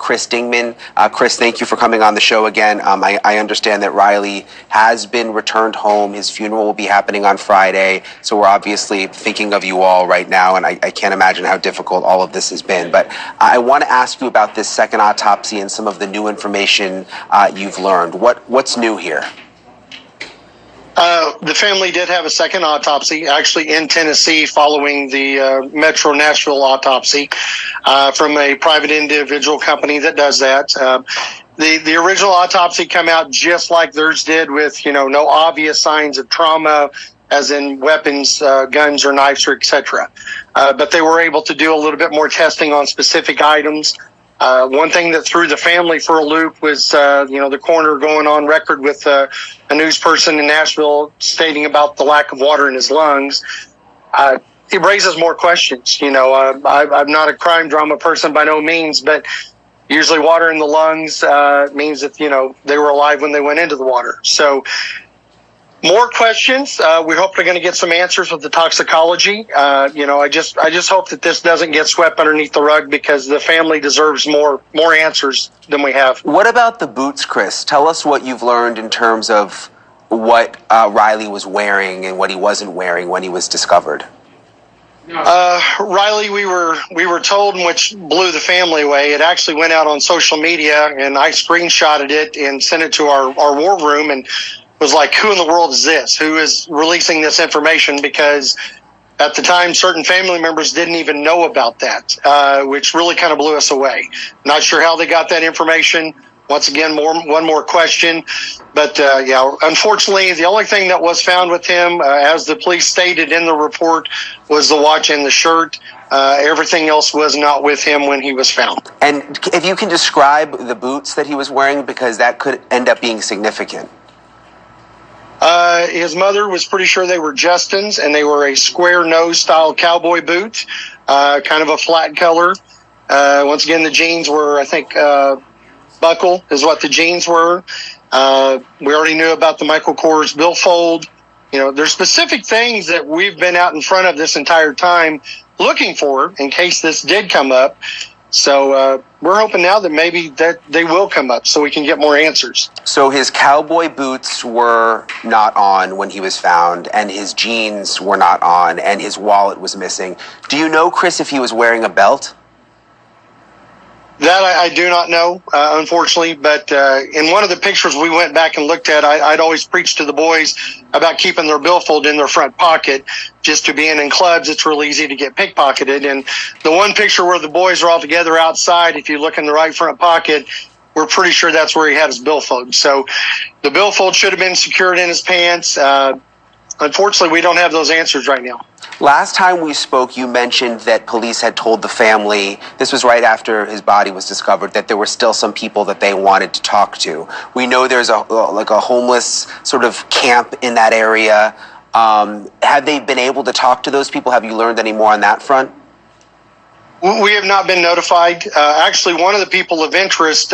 Chris Dingman. Chris, thank you for coming on the show again. I understand that Riley has been returned home. His funeral will be happening on Friday. So we're obviously thinking of you all right now, and I can't imagine how difficult all of this has been. But I want to ask you about this second autopsy and some of the new information you've learned. What's new here? The family did have a second autopsy, actually in Tennessee, following the Metro Nashville autopsy from a private individual company that does that. The original autopsy came out just like theirs did, with no obvious signs of trauma, as in weapons, guns or knives, or etc. But they were able to do a little bit more testing on specific items. One thing that threw the family for a loop was, the coroner going on record with a news person in Nashville stating about the lack of water in his lungs. It raises more questions. I'm not a crime drama person by no means, but usually water in the lungs means that, they were alive when they went into the water. So more questions. We hope they're going to get some answers with the toxicology. I just hope that this doesn't get swept underneath the rug, because the family deserves more answers than we have. What about the boots, Chris? Tell us what you've learned in terms of what Riley was wearing and what he wasn't wearing when he was discovered. Riley, we were told, which blew the family away. It actually went out on social media, and I screenshotted it and sent it to our war room, and was like, who in the world is this? Who is releasing this information? Because at the time, certain family members didn't even know about that, which really kind of blew us away. Not sure how they got that information. Once again, one more question. But unfortunately, the only thing that was found with him, as the police stated in the report, was the watch and the shirt. Everything else was not with him when he was found. And if you can describe the boots that he was wearing, because that could end up being significant. His mother was pretty sure they were Justin's, and they were a square nose style cowboy boot, kind of a flat color. Once again, the jeans were, I think, buckle is what the jeans were. We already knew about the Michael Kors billfold. There's specific things that we've been out in front of this entire time looking for in case this did come up. So we're hoping now that maybe that they will come up so we can get more answers. So his cowboy boots were not on when he was found, and his jeans were not on, and his wallet was missing. Do you know, Chris, if he was wearing a belt? That I do not know, unfortunately, but in one of the pictures we went back and looked at, I'd always preach to the boys about keeping their billfold in their front pocket. Just to being in clubs, it's real easy to get pickpocketed. And the one picture where the boys are all together outside, if you look in the right front pocket, we're pretty sure that's where he had his billfold. So the billfold should have been secured in his pants. Unfortunately, we don't have those answers right now. Last time we spoke, you mentioned that police had told the family, this was right after his body was discovered, that there were still some people that they wanted to talk to. We know there's a homeless sort of camp in that area. Have they been able to talk to those people? Have you learned any more on that front? We have not been notified. Actually, one of the people of interest,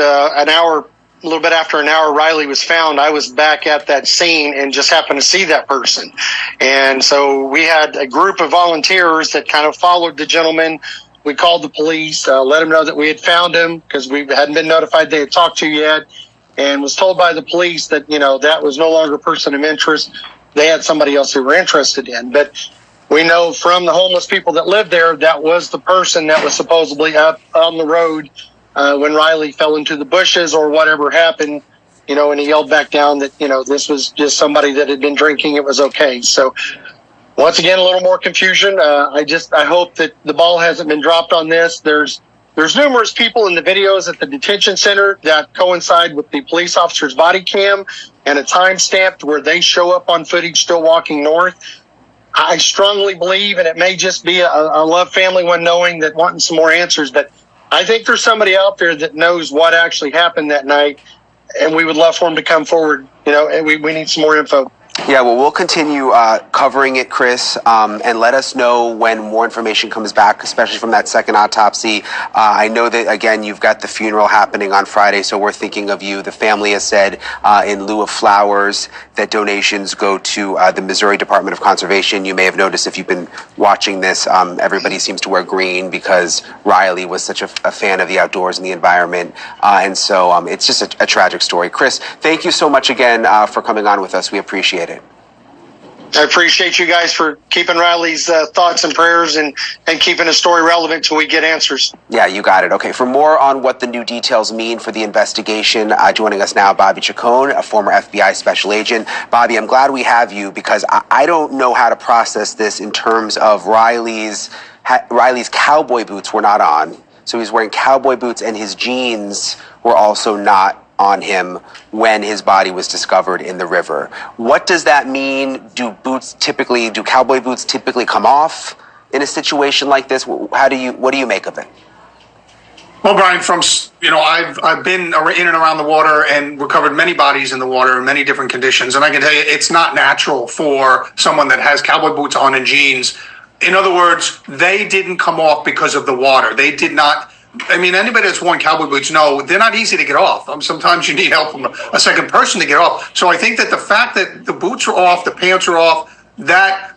a little bit after an hour Riley was found, I was back at that scene and just happened to see that person. And so we had a group of volunteers that kind of followed the gentleman. We called the police, let them know that we had found him, because we hadn't been notified they had talked to yet, and was told by the police that, that was no longer a person of interest. They had somebody else they were interested in. But we know from the homeless people that lived there, that was the person that was supposedly up on the road when Riley fell into the bushes or whatever happened, and he yelled back down that, this was just somebody that had been drinking. It was okay. So once again, a little more confusion. I hope that the ball hasn't been dropped on this. There's numerous people in the videos at the detention center that coincide with the police officer's body cam and a timestamp where they show up on footage still walking north. I strongly believe, and it may just be a love family one knowing that wanting some more answers, but I think there's somebody out there that knows what actually happened that night, and we would love for him to come forward, and we need some more info. Yeah, well, we'll continue covering it, Chris, and let us know when more information comes back, especially from that second autopsy. I know that, again, you've got the funeral happening on Friday, so we're thinking of you. The family has said, in lieu of flowers, that donations go to the Missouri Department of Conservation. You may have noticed if you've been watching this, everybody seems to wear green because Riley was such a fan of the outdoors and the environment. And so it's just a tragic story. Chris, thank you so much again for coming on with us. We appreciate it. I appreciate you guys for keeping Riley's thoughts and prayers and keeping the story relevant till we get answers. Yeah, you got it. Okay, for more on what the new details mean for the investigation, joining us now, Bobby Chacon, a former FBI special agent. Bobby, I'm glad we have you because I don't know how to process this in terms of Riley's cowboy boots were not on. So he's wearing cowboy boots and his jeans were also not on him when his body was discovered in the river. What does that mean? Do cowboy boots typically come off in a situation like this? What do you make of it? Well, Brian, I've been in and around the water and recovered many bodies in the water in many different conditions, and I can tell you it's not natural for someone that has cowboy boots on and jeans. In other words, they didn't come off because of the water. They did not. I mean, anybody that's worn cowboy boots know they're not easy to get off. Sometimes you need help from a second person to get off. So I think that the fact that the boots are off, the pants are off, that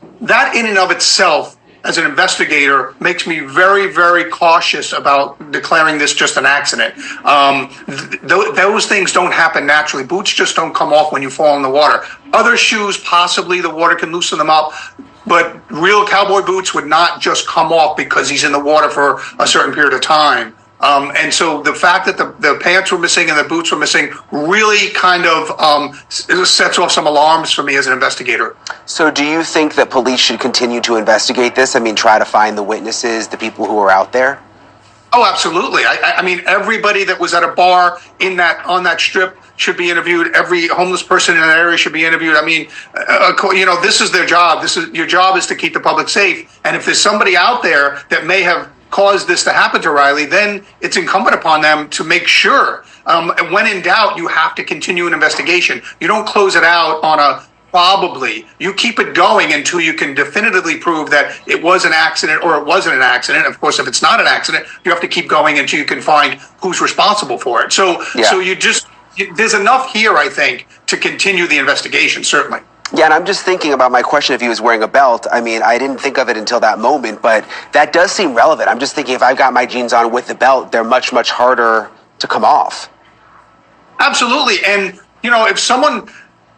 in and of itself, as an investigator, makes me very, very cautious about declaring this just an accident. Those things don't happen naturally. Boots just don't come off when you fall in the water. Other shoes, possibly the water can loosen them up. But real cowboy boots would not just come off because he's in the water for a certain period of time. And so the fact that the pants were missing and the boots were missing really kind of sets off some alarms for me as an investigator. So do you think that police should continue to investigate this? I mean, try to find the witnesses, the people who are out there? Oh, absolutely. I mean, everybody that was at a bar on that strip should be interviewed. Every homeless person in that area should be interviewed. I mean, this is their job. Your job is to keep the public safe. And if there's somebody out there that may have caused this to happen to Riley, then it's incumbent upon them to make sure. And when in doubt, you have to continue an investigation. You don't close it out on a probably. You keep it going until you can definitively prove that it was an accident or it wasn't an accident. Of course, if it's not an accident, you have to keep going until you can find who's responsible for it. So there's enough here, I think, to continue the investigation, certainly. Yeah, and I'm just thinking about my question if he was wearing a belt. I mean, I didn't think of it until that moment, but that does seem relevant. I'm just thinking if I've got my jeans on with the belt, they're much, much harder to come off. Absolutely. And, if someone...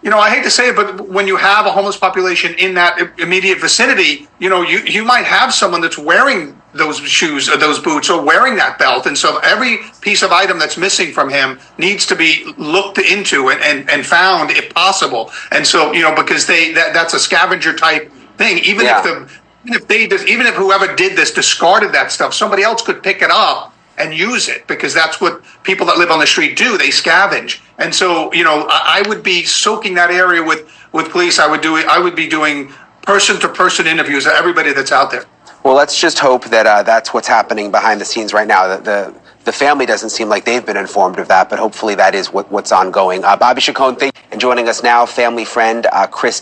I hate to say it, but when you have a homeless population in that immediate vicinity, you might have someone that's wearing those shoes or those boots or wearing that belt. And so every piece of item that's missing from him needs to be looked into and found if possible. And so, because that's a scavenger type thing, even if whoever did this discarded that stuff, somebody else could pick it up and use it, because that's what people that live on the street do. They scavenge. And so, I would be soaking that area with police. I would be doing person-to-person interviews of everybody that's out there. Well, let's just hope that that's what's happening behind the scenes right now. The family doesn't seem like they've been informed of that, but hopefully that is what's ongoing. Bobby Chacon, thank you. And joining us now, family friend Chris